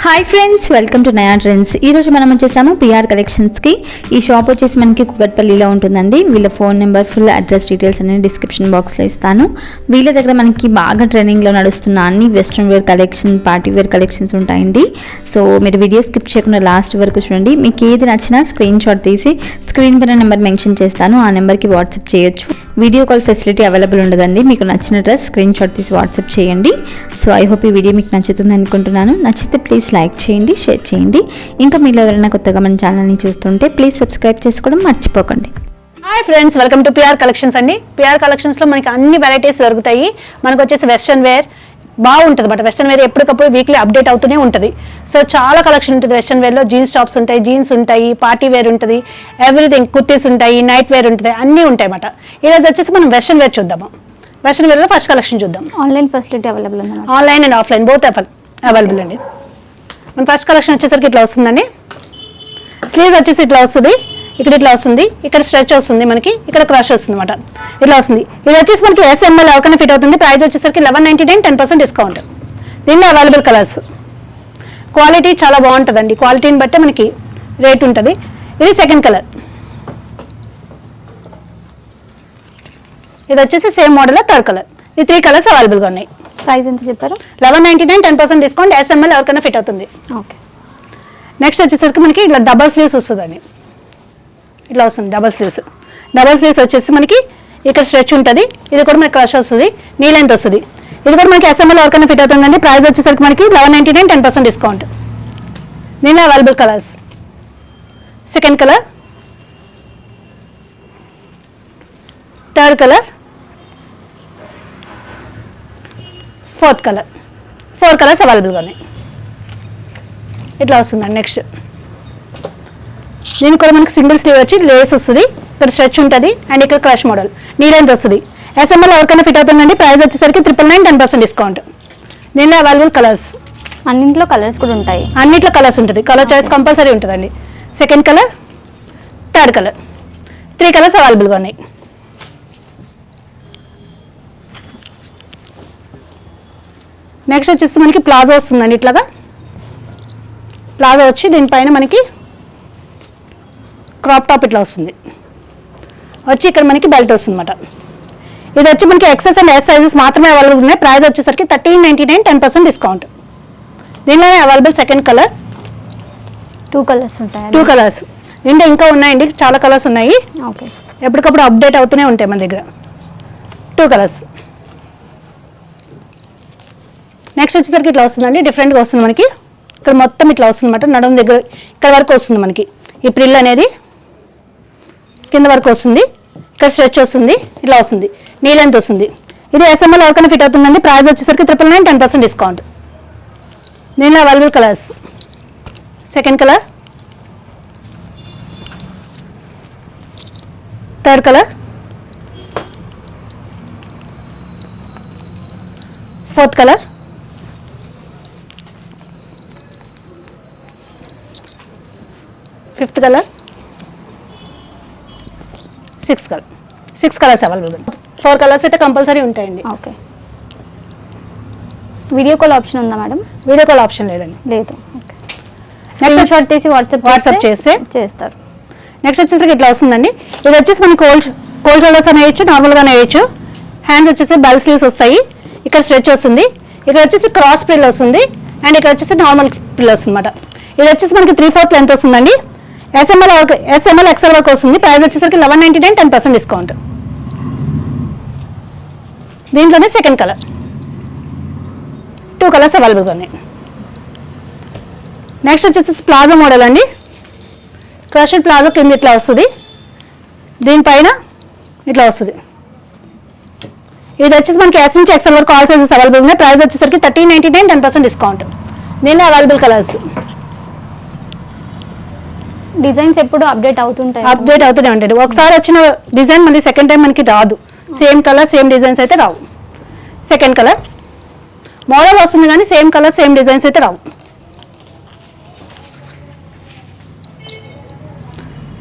Hi friends, welcome to నయా trends. ఈరోజు మనం వచ్చేసాము పిఆర్ కలెక్షన్స్కి. ఈ షాప్ వచ్చేసి మనకి కుకట్పల్లిలో ఉంటుందండి. వీళ్ళ phone number, full address details అనేది డిస్క్రిప్షన్ బాక్స్లో ఇస్తాను. వీళ్ళ దగ్గర మనకి బాగా ట్రెండింగ్లో నడుస్తున్న అన్ని western wear collection, party wear collections ఉంటాయండి. సో మీరు వీడియో స్కిప్ చేయకుండా లాస్ట్ వరకు చూడండి. మీకు ఏది నచ్చినా స్క్రీన్ షాట్ తీసి స్క్రీన్ పైన నెంబర్ మెన్షన్ చేస్తాను. ఆ నెంబర్కి వాట్సాప్ చేయొచ్చు. వీడియో కాల్ ఫెసిలిటీ అవైలబుల్ ఉండదండి. మీకు నచ్చిన డ్రెస్ స్క్రీన్ షాట్ తీసి వాట్సాప్ చేయండి. సో ఐ హోప్ ఈ వీడియో మీకు నచ్చుతుంది అనుకుంటున్నాను. నచ్చితే ప్లీజ్ లైక్ చేయండి, షేర్ చేయండి. ఇంకా మీరు ఎవరైనా కొత్తగా మన ఛానల్ని చూస్తుంటే ప్లీజ్ సబ్స్క్రైబ్ చేసుకోవడం మర్చిపోకండి. Hi friends, welcome to PR collections అండి. పిఆర్ కలెక్షన్స్లో మనకి అన్ని వెరైటీస్ దొరుకుతాయి. మనకు వచ్చేసి వెస్ట్రన్ వేర్ బాగుంటుంది బట్ వెస్ట్రన్ వేర్ ఎప్పటికప్పుడు వీక్లీ అప్డేట్ అవుతూనే ఉంటుంది. సో చాలా కలెక్షన్ ఉంటుంది వెస్ట్రన్ వేర్లో. జీన్స్ టాప్స్ ఉంటాయి, జీన్స్ ఉంటాయి, పార్టీ వేర్ ఉంటుంది, ఎవ్రీథింగ్, కుర్తీస్ ఉంటాయి, నైట్ వేర్ ఉంటుంది, అన్నీ ఉంటాయి అన్నమాట. ఈరోజు వచ్చేసి మనం వెస్ట్రన్ వేర్ చూద్దాము. వెస్ట్రన్ వేర్లో ఫస్ట్ కలెక్షన్ చూద్దాం. ఆన్లైన్ ఫెసిలిటీ అవైలబుల్ ఉంది. Online and offline both available అండి. మన ఫస్ట్ కలెక్షన్ వచ్చేసరికి ఇట్లా వస్తుందండి. స్లీవ్స్ వచ్చేసి ఇట్లా వస్తుంది, ఇక్కడ ఇట్లా వస్తుంది, ఇక్కడ స్ట్రెచ్ వస్తుంది, మనకి ఇక్కడ క్రష్ వస్తుంది అనమాట. ఇట్లా వస్తుంది. ఇది వచ్చేసి మనకి SML ఎవరికైనా ఫిట్ అవుతుంది. ప్రైస్ వచ్చేసరికి 1199, 10% డిస్కౌంట్. దీనిలో అవైలబుల్ కలర్స్. క్వాలిటీ చాలా బాగుంటుందండి. క్వాలిటీని బట్టే మనకి రేట్ ఉంటుంది. ఇది సెకండ్ కలర్. ఇది వచ్చేసి సేమ్ మోడల్ థర్డ్ కలర్. ఈ 3 కలర్స్ అవైలబుల్గా ఉన్నాయి. ప్రైస్ ఎంత చెప్పారు? 1199, 10% డిస్కౌంట్. SML ఎవరికైనా ఫిట్ అవుతుంది. ఓకే. నెక్స్ట్ వచ్చేసరికి మనకి ఇట్లా డబల్ స్లీవ్స్ వస్తుందండి. ఇట్లా వస్తుంది డబల్ స్లీవ్స్. డబల్ స్లీవ్స్ వచ్చేసి మనకి ఇక్కడ స్ట్రెచ్ ఉంటుంది. ఇది కూడా మనకి క్రష్ వస్తుంది, నీ లెంత్ వస్తుంది. ఇది కూడా మనకి SML ఎవరికైనా ఫిట్ అవుతుందండి. ప్రైస్ వచ్చేసరికి మనకి 1199, 10% డిస్కౌంట్. దీనిలో available colours. Second colour, third colour, fourth colour. 4 colours అవైలబుల్గా ఉన్నాయి. ఇట్లా వస్తుందండి. నెక్స్ట్ దీనికి కూడా మనకి సింగిల్ స్లీవ్ వచ్చి లేస్ వస్తుంది, ఇక్కడ స్ట్రెచ్ ఉంటుంది అండ్ ఇక్కడ క్రష్ మోడల్, నీ లెంత్ వస్తుంది. SML ఎవరికైనా ఫిట్ అవుతుందండి. ప్రైస్ వచ్చేసరికి 999, 10% డిస్కౌంట్. దీనిలో అవైలబుల్ కలర్స్. అన్నింటిలో కలర్స్ కూడా ఉంటాయి. అన్నిట్లో కలర్స్ ఉంటుంది. కలర్ చాయిస్ కంపల్సరీ ఉంటుందండి. Second colour, third colour, 3 colours అవైలబుల్గా ఉన్నాయి. నెక్స్ట్ వచ్చేసి మనకి ప్లాజో వస్తుందండి. ఇట్లాగా ప్లాజో వచ్చి దీనిపైన మనకి క్రాప్ టాప్ ఇట్లా వస్తుంది వచ్చి ఇక్కడ మనకి బెల్ట్ వస్తుంది అన్నమాట. ఇది వచ్చి మనకి XS అండ్ S సైజెస్ మాత్రమే అవైలబుల్ ఉన్నాయి. ప్రైస్ వచ్చేసరికి 1399, 10% డిస్కౌంట్. దీనిలోనే అవైలబుల్ సెకండ్ కలర్. 2 కలర్స్ ఉంటాయి. 2 కలర్స్. దీంట్లో ఇంకా ఉన్నాయండి, చాలా కలర్స్ ఉన్నాయి. ఓకే. ఎప్పటికప్పుడు అప్డేట్ అవుతూనే ఉంటాయి మన దగ్గర. 2 కలర్స్. నెక్స్ట్ వచ్చేసరికి ఇట్లా వస్తుందండి. డిఫరెంట్గా వస్తుంది మనకి. ఇక్కడ మొత్తం ఇట్లా వస్తుంది అనమాట. నడుము దగ్గర ఇక్కడ వరకు వస్తుంది మనకి. ఈ ప్రిల్ అనేది కింద వరకు వస్తుంది, ఇక్కడ స్ట్రెచ్ వస్తుంది, ఇట్లా వస్తుంది, నీ లెంత్ వస్తుంది. ఇది SML ఎవరికైనా ఫిట్ అవుతుందండి. ప్రైస్ వచ్చేసరికి 999, 10% డిస్కౌంట్. దీనిలో available colours. Second colour, third colour, fourth colour, fifth colour, sixth colour. 6 colours available. 4 colours అయితే కంపల్సరీ ఉంటాయండి. ఓకే. వీడియో కాల్ ఆప్షన్ ఉందా మేడం? వీడియో కాల్ ఆప్షన్ లేదండి. లేదు. ఓకే. నెక్స్ట్ షాట్ తీసి వాట్సాప్ చేస్తే చేస్తారు. నెక్స్ట్ వచ్చేసరికి ఇట్లా వస్తుందండి. ఇది వచ్చేసి మనకి కోల్డ్ షోల్డర్స్ అని వేయచ్చు, నార్మల్గానే వేయచ్చు. హ్యాండ్స్ వచ్చేసి బెల్ స్లీవ్స్ వస్తాయి, ఇక్కడ స్ట్రెచ్ వస్తుంది, ఇక్కడ వచ్చేసి క్రాస్ ప్రిల్ వస్తుంది అండ్ ఇక్కడ వచ్చేసి నార్మల్ ప్రిల్ వస్తుంది అనమాట. ఇది వచ్చేసి మనకి 3/4 లెంత్ వస్తుందండి. SML XL వరకు వస్తుంది. ప్రైస్ వచ్చేసరికి 1199, 10% డిస్కౌంట్. దీంట్లోనే సెకండ్ కలర్. 2 కలర్స్ అవైలబుల్గా ఉన్నాయి. నెక్స్ట్ వచ్చేసి ప్లాజో మోడల్ అండి. క్రష్డ్ ప్లాజో కింద ఇట్లా వస్తుంది, దీనిపైన ఇట్లా వస్తుంది. ఇది వచ్చేసి మనకి S నుంచి XL వరకు ఆల్ సైజెస్ అవైలబుల్ ఉన్నాయి. ప్రైస్ వచ్చేసరికి 1399, 10% డిస్కౌంట్. దీనిలో అవైలబుల్ కలర్స్. డిజైన్స్ ఎప్పుడు అప్డేట్ అవుతూనే ఉంటాయి. ఒకసారి వచ్చిన డిజైన్ మళ్ళీ సెకండ్ టైం మనకి రాదు. సేమ్ కలర్ సేమ్ డిజైన్స్ అయితే రావు. సెకండ్ కలర్ మోడల్ వస్తుంది కానీ సేమ్ కలర్ సేమ్ డిజైన్స్ అయితే రావు.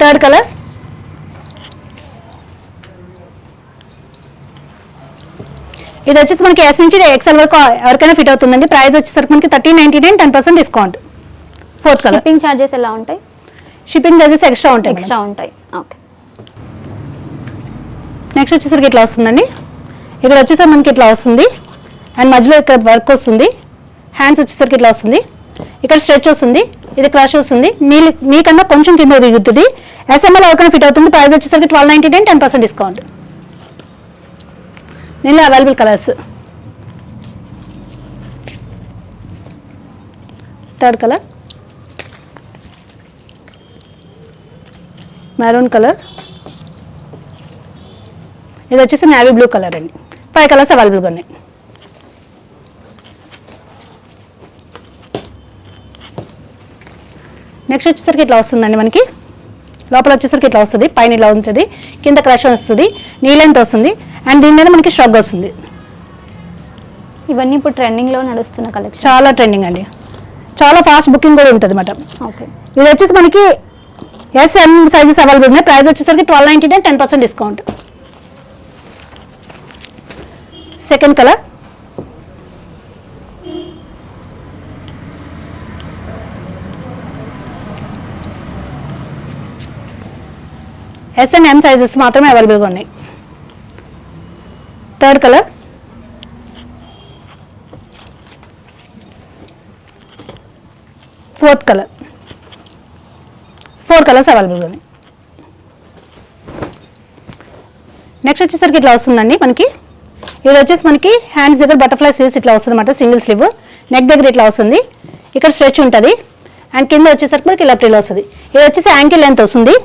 థర్డ్ కలర్, ఇది వచ్చేసి మనకి S నుంచి XL వరకు ఎవరికైనా ఫిట్ అవుతుందండి. ప్రైస్ వచ్చేసరికి మనకి 1399, 10% discount. 4th colour. Shipping charges ఎలా ఉంటాయి? షిప్పింగ్ చార్జెస్ ఎక్స్ట్రా ఉంటాయి. ఎక్స్ట్రా ఉంటాయి. ఓకే. నెక్స్ట్ వచ్చేసరికి ఇట్లా వస్తుందండి. ఇక్కడ వచ్చేసరికి మనకి ఇట్లా వస్తుంది అండ్ మధ్యలో ఇక్కడ వర్క్ వస్తుంది. హ్యాండ్స్ వచ్చేసరికి ఇట్లా వస్తుంది. ఇక్కడ స్ట్రెచ్ వస్తుంది. ఇది క్రష్ వస్తుంది. మీకన్నా కొంచెం కింద దిగుతుంది. ఎస్ఎంఎల్ ఎవరికైనా ఫిట్ అవుతుంది. ప్రైస్ వచ్చేసరికి 1299, 10% డిస్కౌంట్. దీనిలో available colours. 3rd colour maroon colour. ఇది వచ్చేసి నేవీ బ్లూ కలర్ అండి. 5 కలర్స్ అవైలబుల్గా ఉన్నాయి. నెక్స్ట్ వచ్చేసరికి ఇట్లా వస్తుందండి మనకి. లోపల వచ్చేసరికి ఇట్లా వస్తుంది. పైన ఇలా ఉంటుంది. కింద క్రష్ వస్తుంది. నీ లెంత్ వస్తుంది అండ్ దీని మీద మనకి స్ట్రగ్ వస్తుంది. ఇవన్నీ ఇప్పుడు ట్రెండింగ్లో నడుస్తున్న కలెక్షన్. చాలా ట్రెండింగ్ అండి. చాలా ఫాస్ట్ బుకింగ్ కూడా ఉంటుంది అన్నమాట. ఓకే. ఇది వచ్చేసి మనకి ఎస్ఎం సైజెస్ అవైలబుల్ ఉన్నాయి. ప్రైస్ వచ్చేసరికి 1299, 10% discount. 2nd colour S and M sizes మాత్రమే అవైలబుల్గా ఉన్నాయి. 3rd colour fourth colour. 4 colours అవైలబుల్గా ఉన్నాయి. నెక్స్ట్ వచ్చేసరికి ఇట్లా వస్తుందండి మనకి. ఇది వచ్చేసి మనకి హ్యాండ్స్ దగ్గర బటర్ఫ్లై స్లీవ్స్ ఇట్లా వస్తుంది అన్నమాట. Single slew. నెక్ దగ్గర ఇట్లా వస్తుంది. ఇక్కడ స్ట్రెచ్ ఉంటుంది అండ్ కింద వచ్చేసరికి మనకి లెఫ్ట్ ఇలా వస్తుంది. ఇది వచ్చేసి యాంకిల్ లెంత్ వస్తుంది.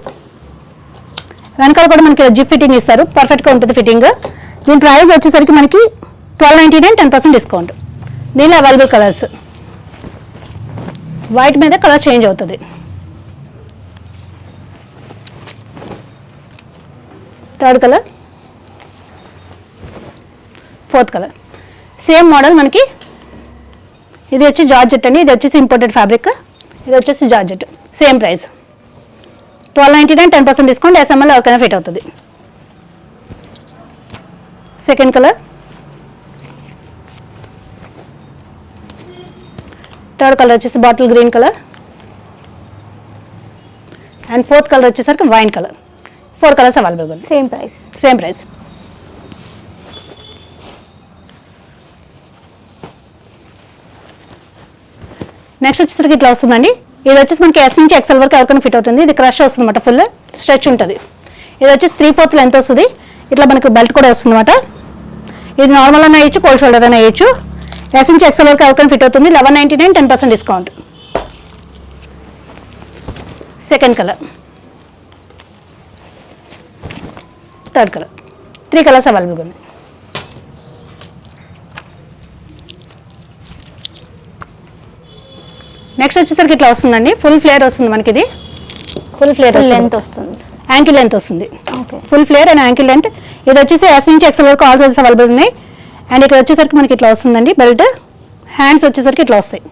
వెనకాల కూడా మనకి జిప్ ఫిట్టింగ్ ఇస్తారు. పర్ఫెక్ట్గా ఉంటుంది ఫిట్టింగ్. దీని ప్రైస్ వచ్చేసరికి మనకి 1299, 10% డిస్కౌంట్. దీనిలో అవైలబుల్ కలర్స్. వైట్ మీద కలర్ చేంజ్ అవుతుంది. 3rd colour 4th colour. Same model మనకి. ఇది వచ్చి జార్జెట్ అండి. ఇది వచ్చేసి ఇంపోర్టెడ్ ఫ్యాబ్రిక్. ఇది వచ్చేసి georgette. Same price 1299, 10% discount. S M L ఎవరికైనా ఫిట్ అవుతుంది. 2nd కలర్ 3rd కలర్ వచ్చేసి bottle green colour and 4th colour వచ్చేసరికి wine colour. 4 colours available. Same price. Same price. Next వచ్చేసరికి ఇట్లా వస్తుందండి. ఇది వచ్చేసి మనకి ఎస్ నుంచి ఎక్సెల్ వరకు ఎవరికైనా ఫిట్ అవుతుంది. ఇది క్రష్ వస్తుంది అనమాట. ఫుల్ స్ట్రెచ్ ఉంటుంది. ఇది వచ్చేసి 3/4 లెంత్ వస్తుంది. ఇట్లా మనకి బెల్ట్ కూడా వస్తుంది అనమాట. ఇది నార్మల్ అయినా వేయచ్చు, కోల్డ్ షోల్డర్ అయినా వేయచ్చు. ఎస్ నుంచి ఎక్సెల్ వరకు ఎవరికైనా ఫిట్ అవుతుంది. 1199, 10% discount. 2nd colour 3rd colour. 3 colours అవైలబుల్గా ఉన్నాయి. నెక్స్ట్ వచ్చేసరికి ఇట్లా వస్తుందండి. ఫుల్ ఫ్లేర్ వస్తుంది మనకి. ఇది ఫుల్ ఫ్లేర్ లెంత్ వస్తుంది. యాంకిల్ లెంత్ వస్తుంది. Okay. Full flare and ankle length. ఇది వచ్చేసి ఎస్ నుంచి ఎక్సెల్ వరకు ఆల్ సైజెస్ అవైలబుల్ ఉన్నాయి. అండ్ ఇక్కడ వచ్చేసరికి మనకి ఇట్లా వస్తుందండి బెల్ట్. హ్యాండ్స్ వచ్చేసరికి ఇట్లా వస్తాయి.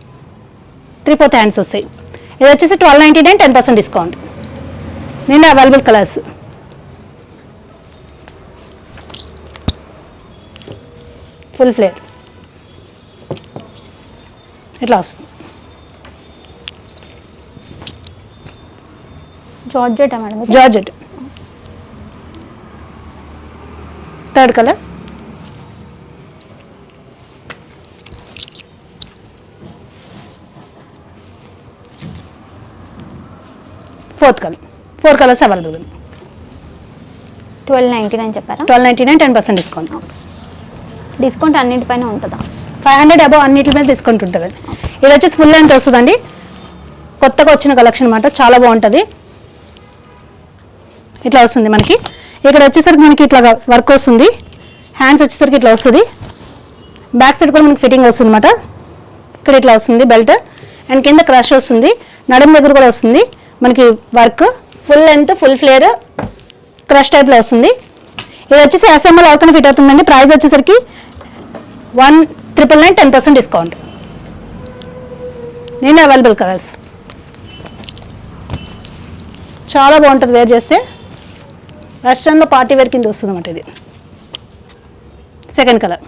3/4 హ్యాండ్స్ వస్తాయి. ఇది వచ్చేసి 1299, 10% డిస్కౌంట్. నేను అవైలబుల్ కలర్స్. ఫుల్ ఫ్లేర్ ఇట్లా వస్తుంది. Georgette madam. Georgette. 3rd colour 4th colour. 4 colours available. 1299 చెప్పారా? 1299, 10% డిస్కౌంట్. డిస్కౌంట్ అన్నిటిపైన ఉంటుందా? 500 అబౌవ్ అన్నిటి మీద డిస్కౌంట్ ఉంటుంది. ఇది వచ్చేసి ఫుల్ లెంత్ వస్తుందండి. కొత్తగా వచ్చిన కలెక్షన్ అనమాట. చాలా బాగుంటుంది. ఇట్లా వస్తుంది మనకి. ఇక్కడ వచ్చేసరికి మనకి ఇట్లా వర్క్ వస్తుంది. హ్యాండ్స్ వచ్చేసరికి ఇట్లా వస్తుంది. బ్యాక్ సైడ్ కూడా మనకి ఫిట్టింగ్ వస్తుంది అనమాట. ఇక్కడ ఇట్లా వస్తుంది బెల్ట్ అండ్ కింద క్రష్ వస్తుంది. నడుము దగ్గర కూడా వస్తుంది మనకి work. Full length full flare crush టైప్లో వస్తుంది. ఇది వచ్చేసి ఎస్ఎంఎల్ అవుతున్న ఫిట్ అవుతుందండి. ప్రైస్ వచ్చేసరికి 1999, 10% డిస్కౌంట్. నేను అవైలబుల్ కలర్స్. చాలా బాగుంటుంది వేర్ చేస్తే. వెస్ట్రన్లో పార్టీ వేర్ కింద వస్తుంది అన్నమాట. ఇది 2nd colour.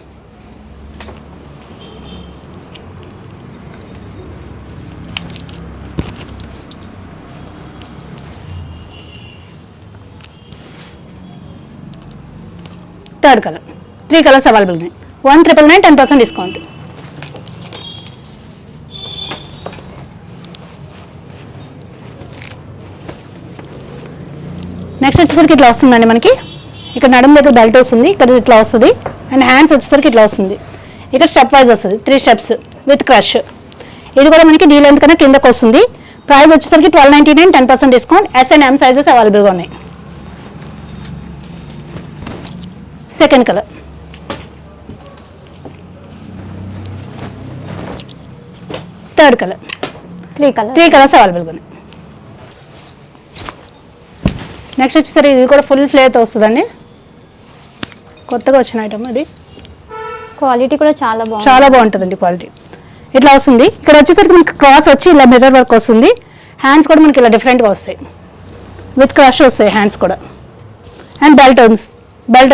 Third colour. 3 colours available ఉన్నాయి. 1999 10% డిస్కౌంట్. నెక్స్ట్ వచ్చేసరికి ఇట్లా వస్తుందండి మనకి. ఇక్కడ నడుము దగ్గర బెల్ట్ వస్తుంది, ఇక్కడ ఇట్లా వస్తుంది. అండ్ హ్యాండ్స్ వచ్చేసరికి ఇట్లా వస్తుంది. ఇక్కడ స్టెప్ వైజ్ వస్తుంది, 3 స్టెప్స్ విత్ క్రష్. ఇది కూడా మనకి డీ లెంత్ కన్నా కిందకు వస్తుంది. ప్రైస్ వచ్చేసరికి 1299 10% discount. S and M sizes అవైలబుల్గా ఉన్నాయి. Second colour. Third colour. 3 colours అవైలబుల్గా ఉన్నాయి. నెక్స్ట్ వచ్చేసరికి ఇది కూడా ఫుల్ ఫ్లేతో వస్తుందండి. కొత్తగా వచ్చిన ఐటమ్ ఇది. క్వాలిటీ కూడా చాలా బాగుంటుందండి క్వాలిటీ. ఇట్లా వస్తుంది. ఇక్కడ వచ్చేసరికి మనకి క్రాస్ వచ్చి ఇలా మిర్రర్ వర్క్ వస్తుంది. హ్యాండ్స్ కూడా మనకి ఇలా డిఫరెంట్గా వస్తాయి, విత్ క్రష్ వస్తాయి హ్యాండ్స్ కూడా. అండ్ బెల్ట్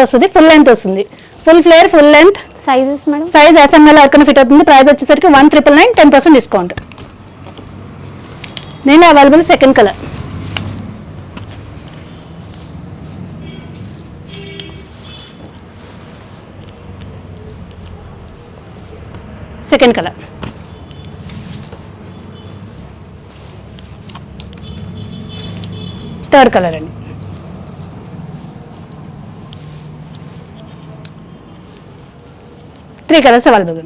వస్తుంది, ఫుల్ లెంత్ వస్తుంది. Full flare, full length. Sizes madam? Size S M L ఎక్కడ ఫిట్ అవుతుంది. ప్రైస్ వచ్చేసరికి 1999 10% డిస్కౌంట్. నేను available second colour. Second colour. Third colour అండి. 3 కలర్స్ అవైలబుల్.